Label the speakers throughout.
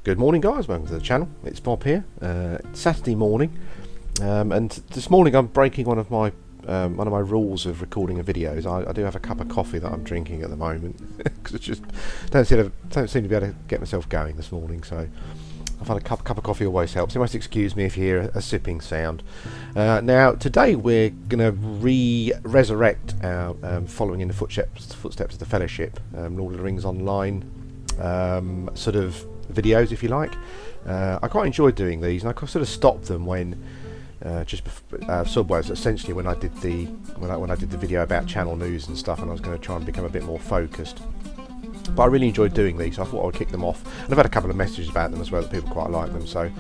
Speaker 1: Good morning, guys. Welcome to the channel. It's Bob here. It's Saturday morning, and this morning I'm breaking one of my rules of recording of videos. I do have a cup of coffee that I'm drinking at the moment because I just don't seem to be able to get myself going this morning. So I find a cup of coffee always helps. You must excuse me if you hear a sipping sound. Now today we're going to resurrect our following in the footsteps of the Fellowship, Lord of the Rings Online sort of videos, if you like. I quite enjoyed doing these, and I sort of stopped them when Subways, essentially when I did the video about channel news and stuff, and I was going to try and become a bit more focused. But I really enjoyed doing these, so I thought I would kick them off. And I've had a couple of messages about them as well that people quite like them, so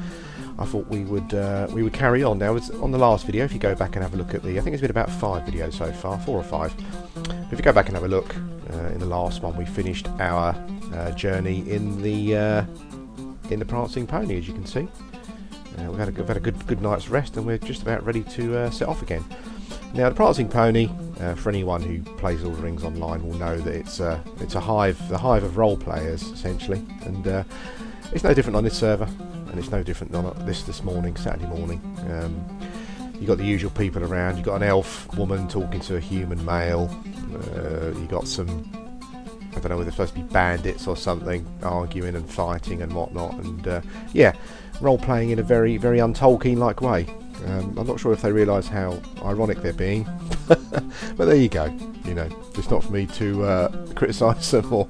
Speaker 1: I thought we would carry on. Now, on the last video, if you go back and have a look at I think it's been about 5 videos so far, 4 or 5. But if you go back and have a look, in the last one we finished our journey in the Prancing Pony, as you can see. We've had a good night's rest, and we're just about ready to set off again. Now, the Prancing Pony, for anyone who plays Lord of the Rings Online, will know that it's the hive of role players essentially, and it's no different on this server, and it's no different on this morning, Saturday morning. You got the usual people around. You got an elf woman talking to a human male. You got some, I don't know whether they're supposed to be bandits or something, arguing and fighting and whatnot, and yeah, role playing in a very, very un-Tolkien-like way. I'm not sure if they realise how ironic they're being, but there you go. You know, it's not for me to criticise them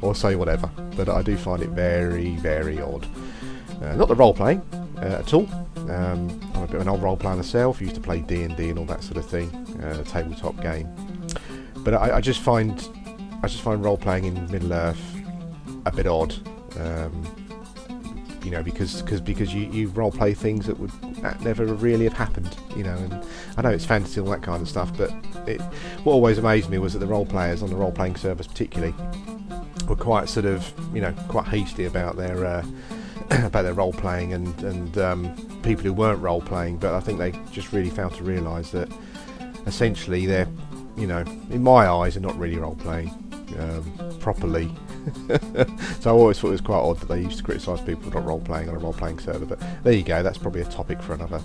Speaker 1: or say whatever, but I do find it very, very odd. Not the role playing at all. I'm a bit of an old role player myself. Used to play D&D and all that sort of thing, tabletop game. But I just find role playing in Middle Earth a bit odd. You know, because you role play things that would never really have happened. You know, and I know it's fantasy and all that kind of stuff, but what always amazed me was that the role players on the role playing servers, particularly, were quite sort of, you know, quite hasty about their role playing, and people who weren't role playing. But I think they just really failed to realise that essentially they're, you know, in my eyes, are not really role playing properly. So I always thought it was quite odd that they used to criticise people for not role playing on a role playing server. But there you go. That's probably a topic for another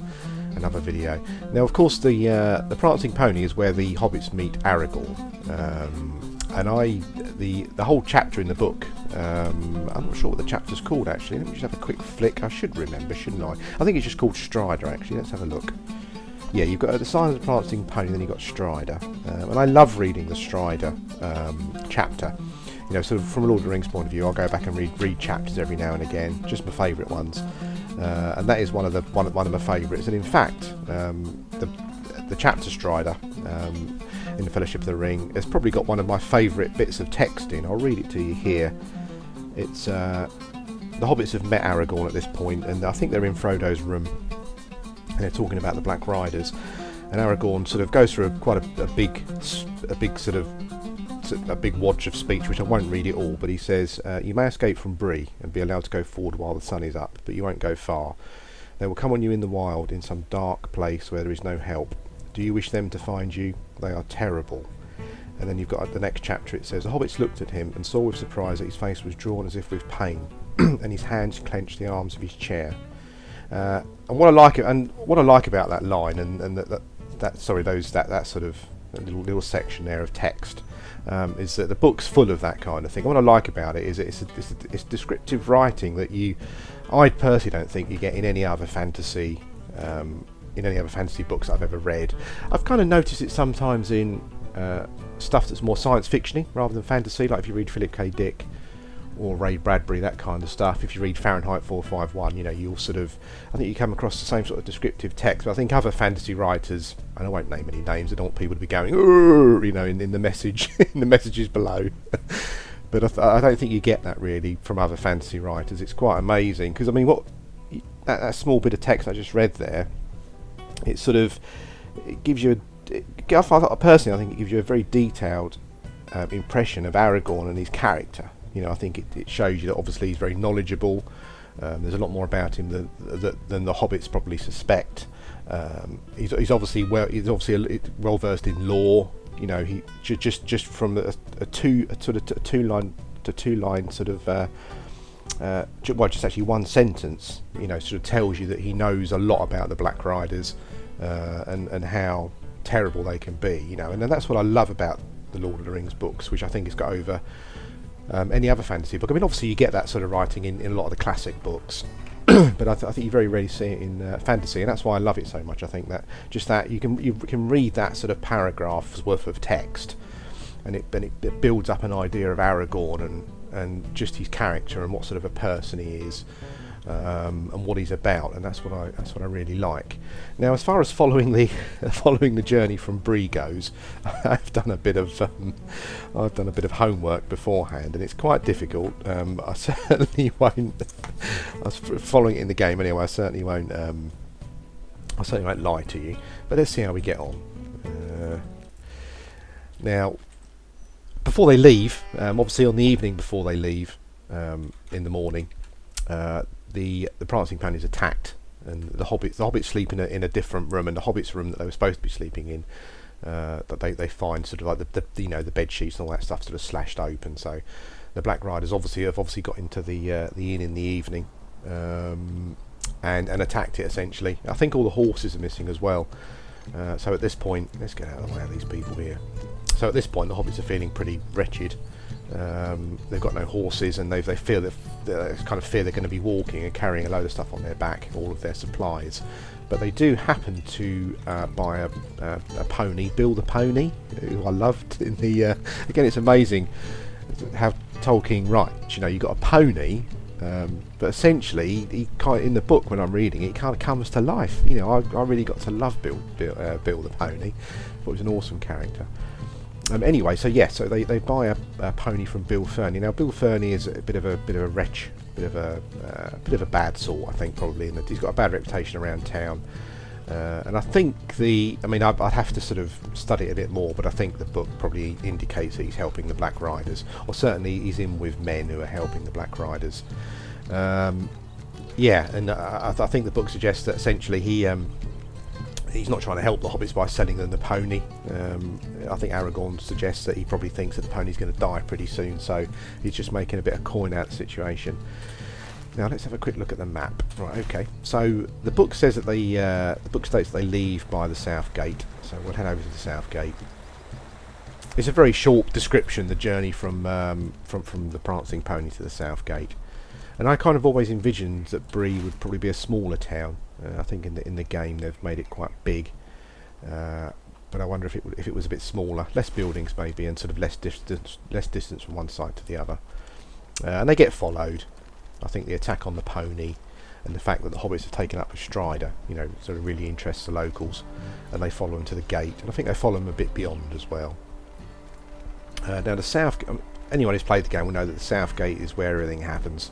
Speaker 1: video. Now, of course, the Prancing Pony is where the hobbits meet Aragorn, and the whole chapter in the book. I'm not sure what the chapter's called actually. Let me just have a quick flick. I should remember, shouldn't I? I think it's just called Strider actually. Let's have a look. Yeah, you've got the Sign of the Prancing Pony, then you've got Strider, and I love reading the Strider chapter. You know, sort of from a Lord of the Rings point of view, I'll go back and read chapters every now and again, just my favourite ones, and that is one of my favourites. And in fact, the chapter Strider in the Fellowship of the Ring has probably got one of my favourite bits of text in. I'll read it to you here. It's the hobbits have met Aragorn at this point, and I think they're in Frodo's room, and they're talking about the Black Riders, and Aragorn sort of goes through quite a big wodge of speech, which I won't read it all, but he says, you may escape from Bree and be allowed to go forward while the sun is up, but you won't go far. They will come on you in the wild, in some dark place where there is no help. Do you wish them to find you? They are terrible. And then you've got the next chapter. It says, the hobbits looked at him and saw with surprise that his face was drawn as if with pain, and his hands clenched the arms of his chair. And what I like about that line, and that sort of little section there of text, is that the book's full of that kind of thing. And what I like about it is it's descriptive writing that I personally don't think you get in any other fantasy books I've ever read. I've kind of noticed it sometimes in stuff that's more science fictiony rather than fantasy, like if you read Philip K. Dick or Ray Bradbury, that kind of stuff. If you read Fahrenheit 451, you know, you'll sort of, I think you come across the same sort of descriptive text. But I think other fantasy writers, and I won't name any names, I don't want people to be going, you know, in the message, in the messages below. But I don't think you get that really from other fantasy writers. It's quite amazing, because I mean, that small bit of text I just read there, it sort of, it gives you personally, I think it gives you a very detailed impression of Aragorn and his character. You know, I think it shows you that obviously he's very knowledgeable. There's a lot more about him than the hobbits probably suspect. He's obviously well versed in lore. You know, he just from a two line sort of just actually one sentence, you know, sort of tells you that he knows a lot about the Black Riders and how terrible they can be, you know. And that's what I love about the Lord of the Rings books, which I think has got over any other fantasy book. I mean, obviously you get that sort of writing in a lot of the classic books, but I think you very rarely see it in fantasy, and that's why I love it so much. I think that just that you can read that sort of paragraph's worth of text, and it builds up an idea of Aragorn and just his character and what sort of a person he is, and what he's about, and that's what I really like. Now, as far as following the journey from Bree goes, I've done a bit of homework beforehand, and it's quite difficult. I certainly won't. I was following it in the game anyway. I certainly won't lie to you. But let's see how we get on. Now, before they leave, obviously on the evening before they leave, in the morning, the Prancing Pony is attacked, and the hobbits sleep in a different room, and the hobbits' room that they were supposed to be sleeping in, that they find sort of like the bed sheets and all that stuff sort of slashed open. So the Black Riders have got into the inn in the evening, and attacked it essentially. I think all the horses are missing as well. So at this point, let's get out of the way of these people here. So at this point, the hobbits are feeling pretty wretched. They've got no horses, and they feel that they kind of fear they're going to be walking and carrying a load of stuff on their back, all of their supplies. But they do happen to buy a pony, Bill the pony, who I loved in the. Again, it's amazing how Tolkien writes. You know, you got a pony, but essentially, he kind of, in the book when I'm reading it, kind of comes to life. You know, I really got to love Bill the pony. Thought he was an awesome character. Anyway, so they buy a pony from Bill Ferny. Now, Bill Ferny is a bit of a wretch, bit of a bad sort, I think, probably. He's got a bad reputation around town, and I think I'd have to sort of study it a bit more, but I think the book probably indicates that he's helping the Black Riders, or certainly he's in with men who are helping the Black Riders. I think the book suggests that essentially he's not trying to help the hobbits by selling them the pony. I think Aragorn suggests that he probably thinks that the pony's going to die pretty soon, so he's just making a bit of coin out of the situation. Now let's have a quick look at the map. Right, okay. So the book says that the book states that they leave by the south gate. So we'll head over to the south gate. It's a very short description, the journey from the Prancing Pony to the south gate. And I kind of always envisioned that Bree would probably be a smaller town. I think in the game they've made it quite big, but I wonder if it was a bit smaller, less buildings maybe, and sort of less distance from one side to the other. And they get followed. I think the attack on the pony and the fact that the hobbits have taken up a strider, you know, sort of really interests the locals, and they follow them to the gate. And I think they follow them a bit beyond as well. Now the south. Anyone who's played the game will know that the south gate is where everything happens.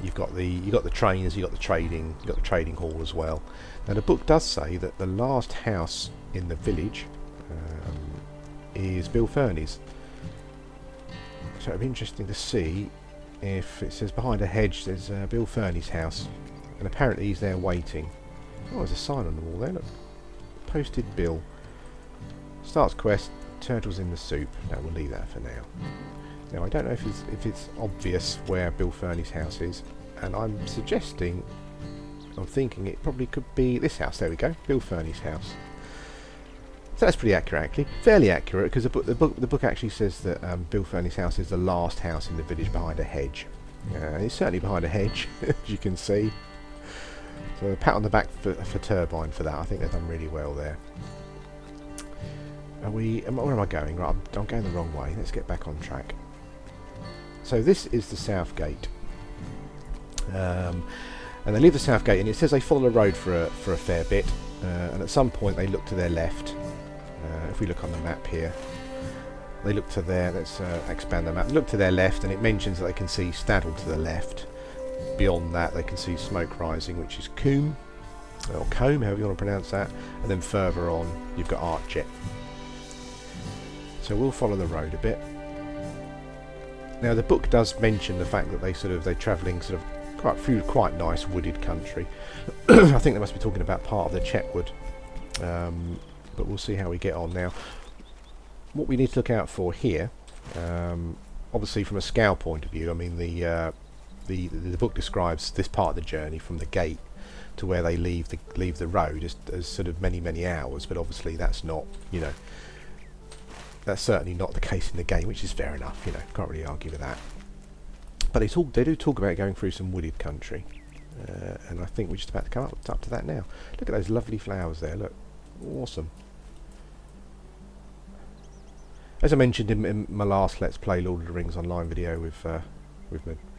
Speaker 1: You've got the trainers, you've got the trading hall as well. Now the book does say that the last house in the village is Bill Ferny's. So it'd be interesting to see if it says behind a hedge there's Bill Ferny's house, and apparently he's there waiting. Oh, there's a sign on the wall there. Look, posted Bill. Starts quest. Turtles in the soup. No, we'll leave that for now. Now, I don't know if it's obvious where Bill Ferny's house is, and I'm thinking it probably could be this house. There we go, Bill Ferny's house. So that's pretty accurate, actually, fairly accurate, because the book actually says that Bill Ferny's house is the last house in the village behind a hedge. It's certainly behind a hedge, as you can see. So a pat on the back for Turbine for that. I think they've done really well there. Where am I going? Right, I'm going the wrong way. Let's get back on track. So this is the south gate, and they leave the south gate, and it says they follow the road for a fair bit, and at some point they look to their left. If we look on the map here, they look to their. Let's expand the map. They look to their left, and it mentions that they can see Staddle to the left. Beyond that, they can see smoke rising, which is Combe, or Combe, however you want to pronounce that, and then further on you've got Archet. So we'll follow the road a bit. Now the book does mention the fact that they're travelling sort of through quite nice wooded country. I think they must be talking about part of the Chetwood, but we'll see how we get on. Now, what we need to look out for here, on obviously from a scale point of view, I mean the book describes this part of the journey from the gate to where they leave the road as sort of many hours, but obviously that's not, you know, that's certainly not the case in the game, which is fair enough, you know, can't really argue with that. But they do talk about going through some wooded country, and I think we're just about to come up to that now. Look at those lovely flowers there, look, awesome. As I mentioned in my last Let's Play Lord of the Rings Online video with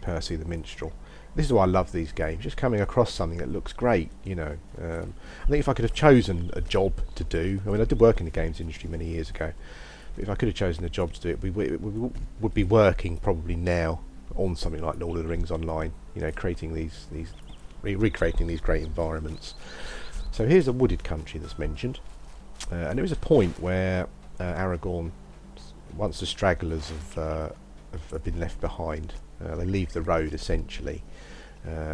Speaker 1: Percy the Minstrel, this is why I love these games, just coming across something that looks great, you know. I think if I could have chosen a job to do, I mean I did work in the games industry many years ago, but if I could have chosen a job to do it, we would be working probably now on something like Lord of the Rings Online, you know, creating recreating these great environments. So here's a wooded country that's mentioned, and there is a point where Aragorn, once the stragglers have been left behind, they leave the road essentially.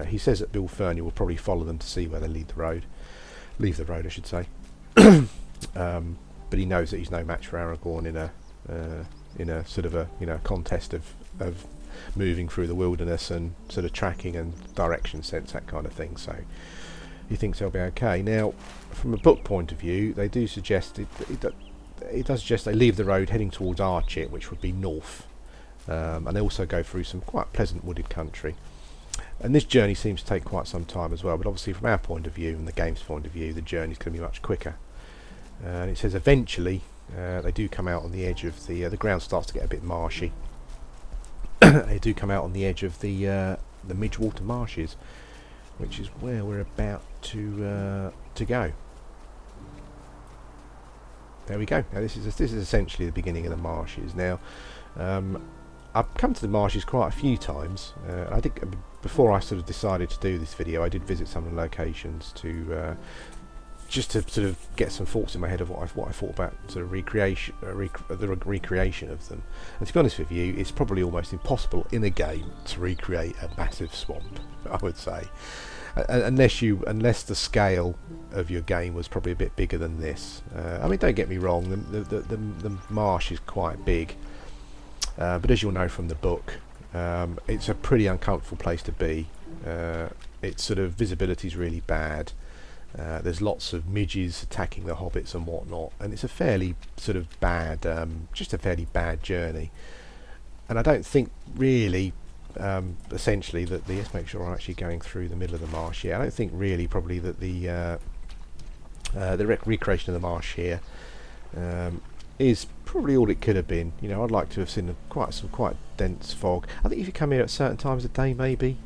Speaker 1: He says that Bill Ferny will probably follow them to see where they leave the road I should say. But he knows that he's no match for Aragorn in a sort of a, you know, contest of moving through the wilderness and sort of tracking and direction sense, that kind of thing. So he thinks they'll be okay. Now, from a book point of view, they do suggest it does suggest they leave the road heading towards Archit, which would be north, and they also go through some quite pleasant wooded country. And this journey seems to take quite some time as well, but obviously from our point of view and the game's point of view, the journey's going to be much quicker. And it says eventually they do come out on the edge of the ground starts to get a bit marshy. They do come out on the edge of the Midgewater Marshes, which is where we're about to go. There we go. Now this is essentially the beginning of the Marshes. Now I've come to the Marshes quite a few times. I did, before I sort of decided to do this video, I did visit some of the locations to just to sort of get some thoughts in my head of what I thought about sort of the recreation of them. And to be honest with you, it's probably almost impossible in a game to recreate a massive swamp, I would say, unless the scale of your game was probably a bit bigger than this. I mean, don't get me wrong, the marsh is quite big, but as you'll know from the book, it's a pretty uncomfortable place to be. Its sort of visibility is really bad. There's lots of midges attacking the hobbits and whatnot, and it's a fairly sort of bad, just a fairly bad journey. And I don't think really, essentially, that let's make sure I'm actually going through the middle of the marsh here. I don't think really probably that the recreation of the marsh here is probably all it could have been. You know, I'd like to have seen some quite dense fog. I think if you come here at certain times of day, maybe.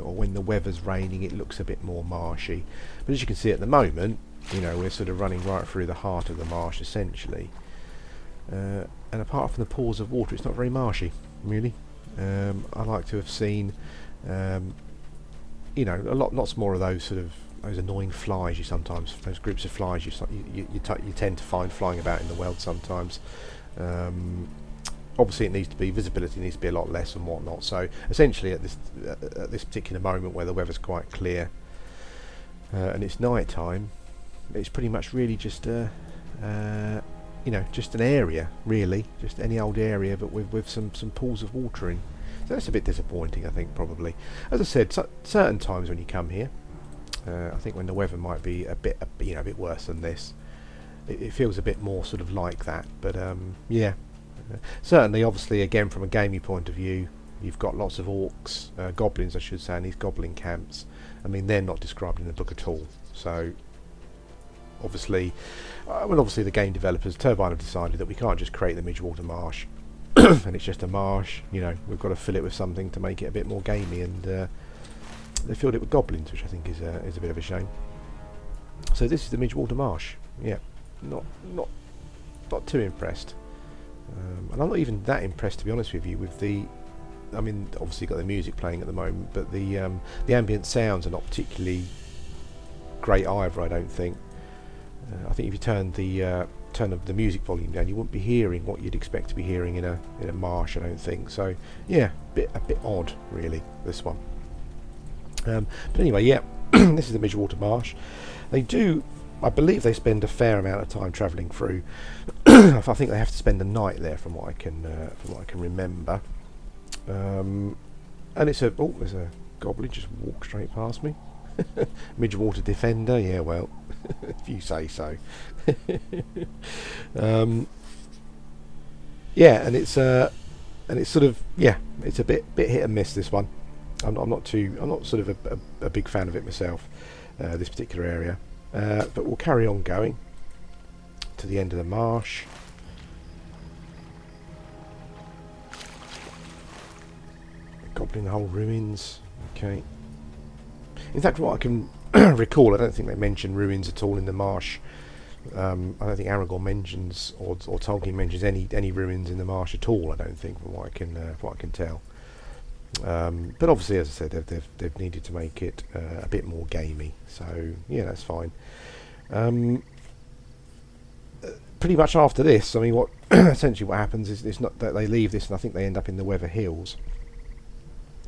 Speaker 1: Or when the weather's raining, it looks a bit more marshy. But as you can see at the moment, you know, we're sort of running right through the heart of the marsh essentially. And apart from the pools of water, it's not very marshy, really. I'd like to have seen, you know, lots more of those sort of those annoying flies those groups of flies you tend to find flying about in the world sometimes. Obviously visibility needs to be a lot less and whatnot, so essentially at this particular moment where the weather's quite clear and it's night time, it's pretty much really just you know, just an area, really, just any old area, but with some pools of water in. So that's a bit disappointing, I think, probably. As I said, certain times when you come here, I think when the weather might be a bit worse than this, it feels a bit more sort of like that, but yeah. Certainly, obviously, again, from a gaming point of view, you've got lots of orcs, goblins, I should say, in these goblin camps. I mean, they're not described in the book at all. So, obviously, obviously, the game developers, Turbine, have decided that we can't just create the Midgewater Marsh, and it's just a marsh. You know, we've got to fill it with something to make it a bit more gamey, and they filled it with goblins, which I think is a bit of a shame. So this is the Midgewater Marsh. Yeah, not too impressed. And I'm not even that impressed, to be honest with you, with I mean, obviously you've got the music playing at the moment, but the ambient sounds are not particularly great either, I don't think. I think if you turn the music volume down, you wouldn't be hearing what you'd expect to be hearing in a marsh, I don't think. So yeah, a bit odd, really, this one. But anyway, yeah, this is the Midgewater Marsh. I believe they spend a fair amount of time travelling through. I think they have to spend a night there, from what I can remember. And it's a... Oh, there's a goblin just walked straight past me. Midgewater Defender, yeah, well, if you say so. Yeah, and it's sort of, yeah, it's a bit hit and miss, this one. I'm not sort of a big fan of it myself, this particular area. But we'll carry on going to the end of the marsh. Goblin Hole ruins. Okay. In fact, what I can recall, I don't think they mention ruins at all in the marsh. I don't think Aragorn mentions or Tolkien mentions any ruins in the marsh at all. I don't think, from what I can tell. But obviously, as I said, they've needed to make it a bit more gamey. So yeah, that's fine. Pretty much after this, I mean, what essentially what happens is it's not that they leave this, and I think they end up in the Weather Hills.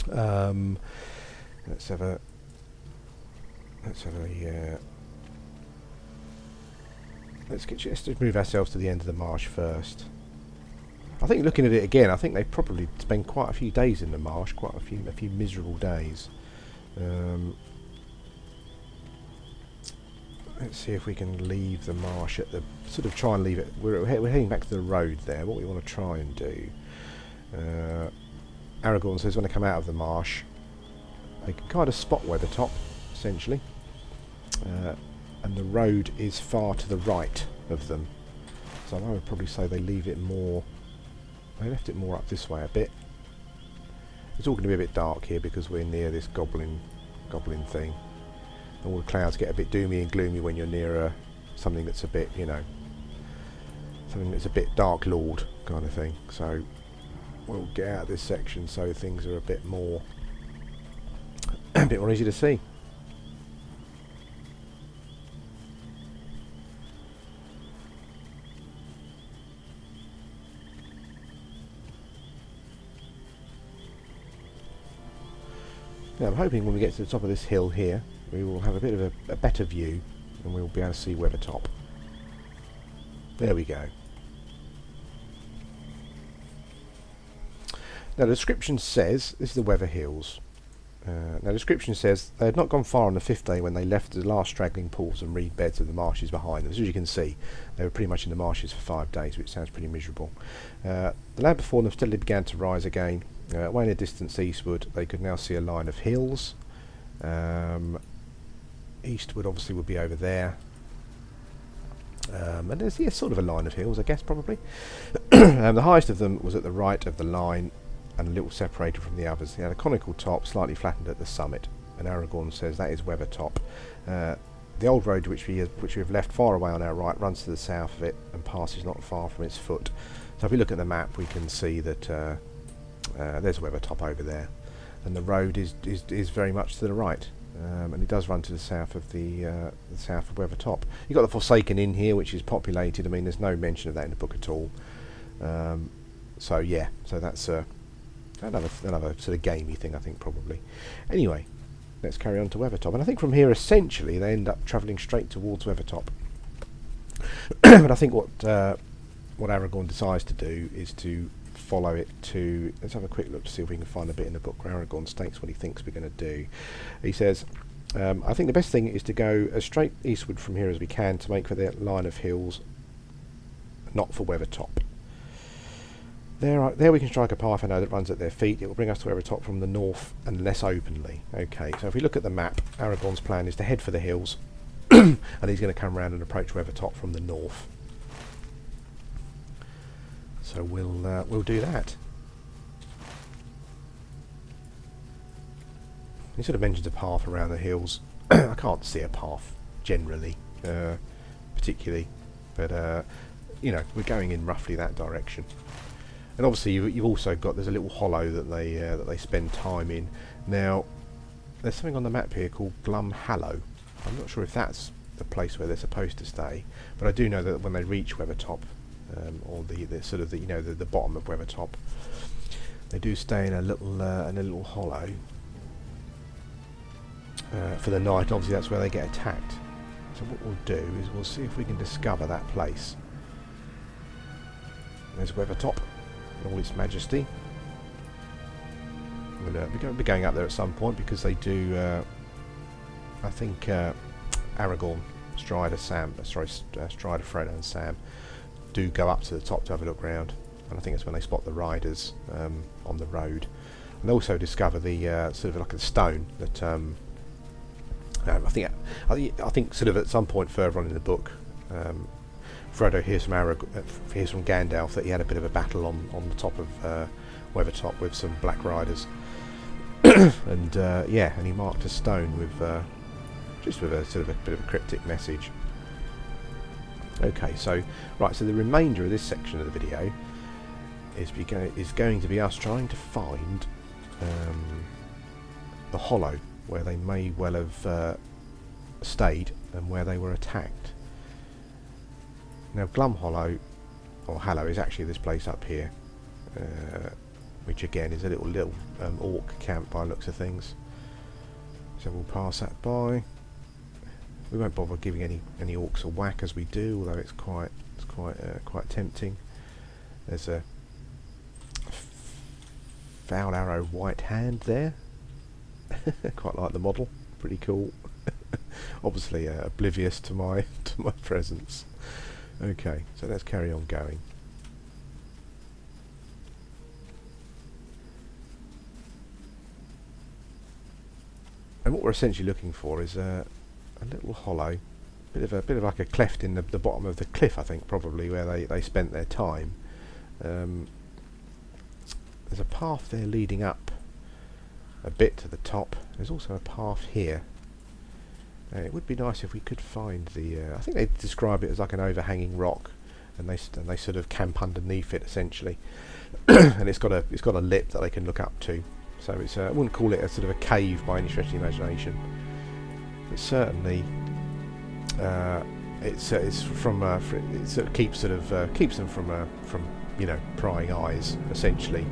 Speaker 1: Let's have a let's just move ourselves to the end of the marsh first. I think looking at it again, I think they probably spend quite a few days in the marsh, quite a few miserable days. Let's see if we can leave the marsh at the try and leave it. We're heading back to the road there. What we want to try and do. Aragorn says when they come out of the marsh, they can kind of spot Weathertop, essentially. And the road is far to the right of them. So I would probably say they leave it more... They left it more up this way a bit. It's all going to be a bit dark here because we're near this goblin thing. All the clouds get a bit doomy and gloomy when you're near something that's a bit, you know... Something that's a bit Dark Lord kind of thing. So we'll get out of this section so things are a bit more easy to see. Now I'm hoping when we get to the top of this hill here, we will have a bit of a better view and we'll be able to see Weathertop. There we go. Now the description says, this is the Weather Hills. Now the description says they had not gone far on the 5th day when they left the last straggling pools and reed beds of the marshes behind them. As you can see, they were pretty much in the marshes for 5 days, which sounds pretty miserable. The land before them steadily began to rise again. Way in the distance eastward, they could now see a line of hills. Eastward obviously would be over there. And there's sort of a line of hills, I guess, probably. The highest of them was at the right of the line and a little separated from the others. They had a conical top, slightly flattened at the summit. And Aragorn says that is Weathertop. The old road which we have left far away on our right runs to the south of it and passes not far from its foot. So if we look at the map, we can see that there's Weathertop over there, and the road is very much to the right. And it does run to the south of the south of Weathertop. You've got the Forsaken Inn here, which is populated. I mean, there's no mention of that in the book at all. So yeah, so that's another sort of gamey thing, I think, probably. Anyway, let's carry on to Weathertop. And I think from here, essentially, they end up travelling straight towards Weathertop. But I think what Aragorn decides to do is to follow it to... Let's have a quick look to see if we can find a bit in the book where Aragorn states what he thinks we're going to do. He says, I think the best thing is to go as straight eastward from here as we can to make for the line of hills, not for Weathertop. There we can strike a path I know that runs at their feet. It will bring us to Weathertop from the north and less openly. Okay, so if we look at the map, Aragorn's plan is to head for the hills and he's going to come around and approach Weathertop from the north. So we'll do that. He sort of mentions a path around the hills. I can't see a path generally, particularly, but you know, we're going in roughly that direction. And obviously, you've also got, there's a little hollow that they spend time in. Now, there's something on the map here called Glum Hallow. I'm not sure if that's the place where they're supposed to stay, but I do know that when they reach Weathertop, or the sort of the bottom of Weathertop, they do stay in a little hollow for the night. Obviously, that's where they get attacked. So what we'll do is we'll see if we can discover that place. There's Weathertop in all its majesty. We'll be going up there at some point because they do. I think Aragorn, Strider, Strider, Frodo, and Sam do go up to the top to have a look round, and I think it's when they spot the riders on the road, and also discover the sort of like a stone that I think sort of at some point further on in the book, Frodo hears from Gandalf that he had a bit of a battle on the top of Weathertop with some black riders, and and he marked a stone with just with a sort of a bit of a cryptic message. Okay, so the remainder of this section of the video is going to be us trying to find the hollow where they may well have stayed and where they were attacked. Now Glum Hollow, or Hallow, is actually this place up here, which again is a little orc camp by the looks of things. So we'll pass that by. We won't bother giving any orcs a whack as we do, although it's quite tempting. There's a foul arrow white hand there. Quite like the model, pretty cool. Obviously oblivious to my presence. Okay, so let's carry on going. And what we're essentially looking for is a little hollow, bit of like a cleft in the bottom of the cliff, I think, probably where they spent their time. There's a path there leading up a bit to the top. There's also a path here. It would be nice if we could find the. I think they describe it as like an overhanging rock, and they sort of camp underneath it essentially, and it's got a lip that they can look up to. So it's I wouldn't call it a sort of a cave by any stretch of the imagination. But certainly, it sort of keeps them from prying eyes. Essentially,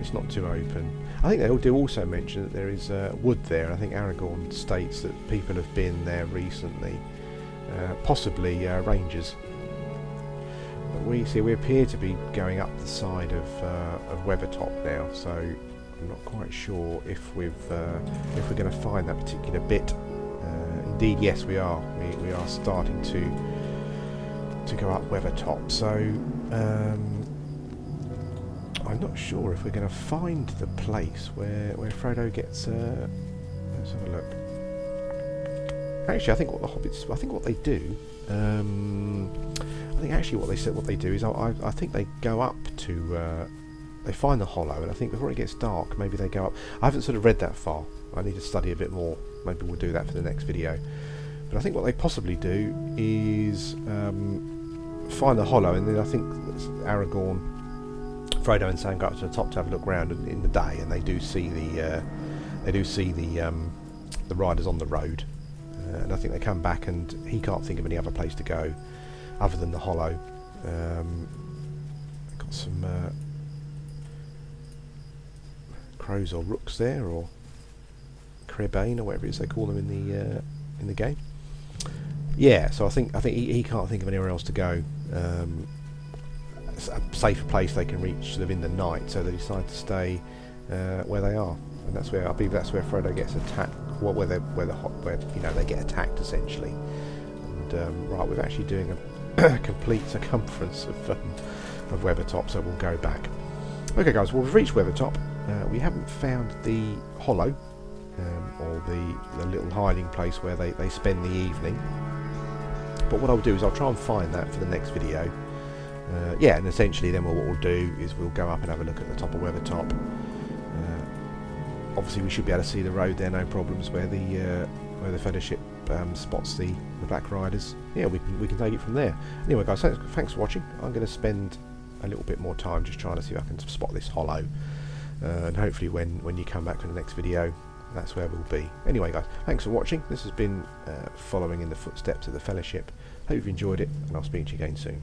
Speaker 1: it's not too open. I think they do also mention that there is wood there. I think Aragorn states that people have been there recently, possibly rangers. But we appear to be going up the side of Weathertop now, so I'm not quite sure if we're going to find that particular bit. Indeed, yes, we are. We are starting to go up Weathertop. So I'm not sure if we're going to find the place where Frodo gets. Let's have a look. Actually, I think what they do. I think actually what they do is I think they go up to. They find the hollow, and I think before it gets dark, maybe they go up. I haven't sort of read that far. I need to study a bit more. Maybe we'll do that for the next video. But I think what they possibly do is find the hollow, and then I think Aragorn, Frodo, and Sam go up to the top to have a look round in the day, and they do see the riders on the road. And I think they come back, and he can't think of any other place to go other than the hollow. Got some crows or rooks there, or Crebain, or whatever it is they call them in the game. Yeah, so I think he can't think of anywhere else to go. It's a safer place they can reach sort of in the night, so they decide to stay where they are, and that's where I believe that's where Frodo gets attacked. Where they get attacked essentially. And right, we're actually doing a complete circumference of Weathertop, so we'll go back. Okay, guys, well, we've reached Weathertop. We haven't found the hollow, or the little hiding place where they spend the evening. But what I'll do is I'll try and find that for the next video. And essentially then what we'll do is we'll go up and have a look at the top of Weathertop. Obviously we should be able to see the road there, no problems, where the Fellowship spots the Black Riders. Yeah, we can take it from there. Anyway, guys, thanks for watching. I'm going to spend a little bit more time just trying to see if I can spot this hollow. And hopefully when you come back to the next video, that's where we'll be. Anyway, guys, thanks for watching. This has been following in the footsteps of the Fellowship. Hope you've enjoyed it, and I'll speak to you again soon.